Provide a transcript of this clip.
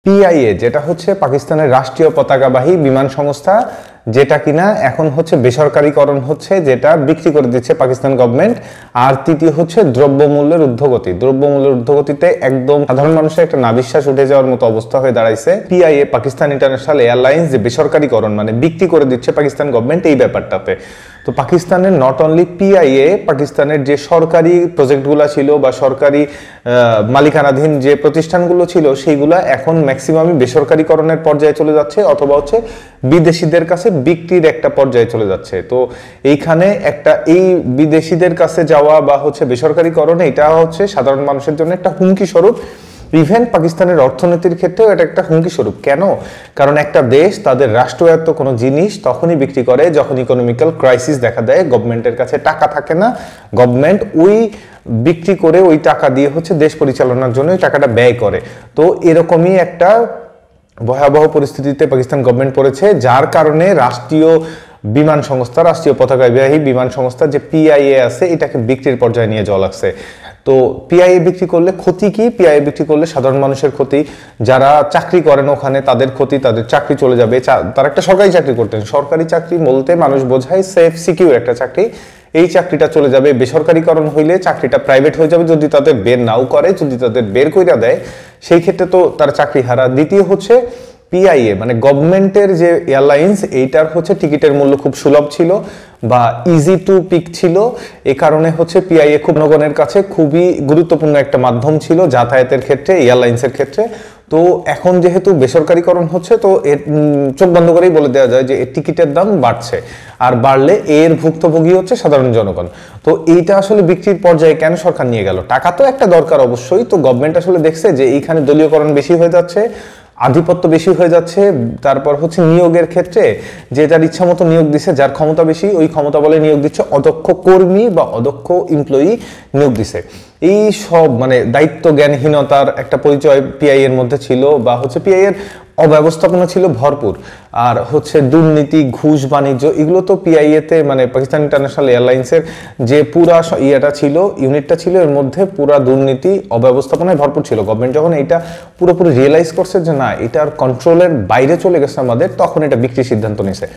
PIA যেটা হচ্ছে পাকিস্তানের রাষ্ট্রীয় পতাকাবাহী বিমান সংস্থা, যেটা কিনা এখন হচ্ছে বেসরকারীকরণ হচ্ছে, যেটা বিক্রি করে দিচ্ছে পাকিস্তান গভর্নমেন্ট। আর তৃতীয় হচ্ছে দ্রব্যমূল্যের ঊর্ধ্বগতি। দ্রব্যমূল্যের ঊর্ধ্বগতিতে একদম সাধারণ মানুষের একটা নাভিশ্বাস উঠে যাওয়ার মতো অবস্থা হয়ে দাঁড়াইছে। পিআইএ পাকিস্তান ইন্টারন্যাশনাল এয়ারলাইন্স যে বেসরকারীকরণ মানে বিক্রি করে দিচ্ছে পাকিস্তান গভর্নমেন্ট এই ব্যাপারটাতে। তো পাকিস্তানের নট অনলি পিআইএ, পাকিস্তানের যে সরকারি প্রজেক্টগুলো ছিল বা সরকারি মালিকানাধীন যে প্রতিষ্ঠানগুলো ছিল সেইগুলা এখন ম্যাক্সিমামই বেসরকারীকরণের পর্যায়ে চলে যাচ্ছে, অথবা হচ্ছে বিদেশিদের কাছে বিক্রির একটা পর্যায়ে চলে যাচ্ছে। তো এইখানে একটা এই বিদেশিদের কাছে যাওয়া বা হচ্ছে বেসরকারীকরণ, এটা হচ্ছে সাধারণ মানুষের জন্য একটা হুমকি স্বরূপ। ইভেন পাকিস্তানের অর্থনীতির ক্ষেত্রেও এটা একটা হুমকি স্বরূপ। কেন? কারণ একটা দেশ তাদের রাষ্ট্রায়ত্ত কোনো জিনিস তখনই বিক্রি করে যখন ইকোনমিক্যাল ক্রাইসিস দেখা দেয়, গভর্নমেন্টের কাছে টাকা থাকে না, গভর্নমেন্ট ওই বিক্রি করে ওই টাকা দিয়ে হচ্ছে দেশ পরিচালনার জন্য ওই টাকাটা ব্যয় করে। তো এরকমই একটা ভয়াবহ পরিস্থিতিতে পাকিস্তান গভর্নমেন্ট পড়েছে, যার কারণে রাষ্ট্রীয় বিমান সংস্থা, রাষ্ট্রীয় পতাকাবাহী বিমান সংস্থা যে পিআইএ আছে, এটাকে বিক্রির পর্যায়ে নিয়ে যাওয়া লাগছে। তো পিআইএ বিক্রি করলে ক্ষতি কি? পিআইএ বিক্রি করলে সাধারণ মানুষের ক্ষতি, যারা চাকরি করেন ওখানে তাদের ক্ষতি, তাদের চাকরি চলে যাবে। তারা একটা সরকারি চাকরি করতেন, সরকারি চাকরি বলতে মানুষ বোঝায় সেফ সিকিউর একটা চাকরি, এই চাকরিটা চলে যাবে। বেসরকারীকরণ হইলে চাকরিটা প্রাইভেট হয়ে যাবে, যদি তাদের বের নাও করে, যদি তাদের বের কইরা দেয় সেই ক্ষেত্রে তো তারা চাকরি হারা। দ্বিতীয় হচ্ছে পিআইএ মানে গভর্নমেন্টের যে এয়ারলাইন্স, এইটার হচ্ছে টিকিটের মূল্য খুব সুলভ ছিল বা ইজি টু পিক ছিল। এ কারণে হচ্ছে পিআইএ খুব জনগণের কাছে খুবই গুরুত্বপূর্ণ একটা মাধ্যম ছিল যাতায়াতের ক্ষেত্রে, এয়ারলাইন্সের ক্ষেত্রে। তো এখন যেহেতু বেসরকারীকরণ হচ্ছে, তো এর চোখ বন্ধ করেই বলে দেওয়া যায় যে এর টিকিটের দাম বাড়ছে, আর বাড়লে এর ভুক্তভোগী হচ্ছে সাধারণ জনগণ। তো এইটা আসলে বিক্রির পর্যায়ে কেন সরকার নিয়ে গেল? টাকা তো একটা দরকার অবশ্যই। তো গভর্নমেন্ট আসলে দেখছে যে এইখানে দলীয়করণ বেশি হয়ে যাচ্ছে, আধিপত্য বেশি হয়ে যাচ্ছে। তারপর হচ্ছে নিয়োগের ক্ষেত্রে যে যার ইচ্ছা মতো নিয়োগ দিচ্ছে, যার ক্ষমতা বেশি ওই ক্ষমতা বলে নিয়োগ দিচ্ছে, অদক্ষ কর্মী বা অদক্ষ এমপ্লয়ি নিয়োগ দিচ্ছে। এই সব মানে দায়িত্ব জ্ঞানহীনতার একটা পরিচয় পিআই এর মধ্যে ছিল, বা হচ্ছে পিআই এর অব্যবস্থাপনা ছিল ভরপুর। আর হচ্ছে দুর্নীতি, ঘুষ, বাণিজ্য, এগুলো তো পিআইএতে মানে পাকিস্তান ইন্টারন্যাশনাল এয়ারলাইন্সের যে পুরা ইয়েটা ছিল, ইউনিটটা ছিল, এর মধ্যে পুরা দুর্নীতি অব্যবস্থাপনায় ভরপুর ছিল। গভর্নমেন্ট যখন এটা পুরোপুরি রিয়েলাইজ করছে যে না, এটার কন্ট্রোলের বাইরে চলে গেছে আমাদের, তখন এটা বিক্রির সিদ্ধান্ত নিয়েছে।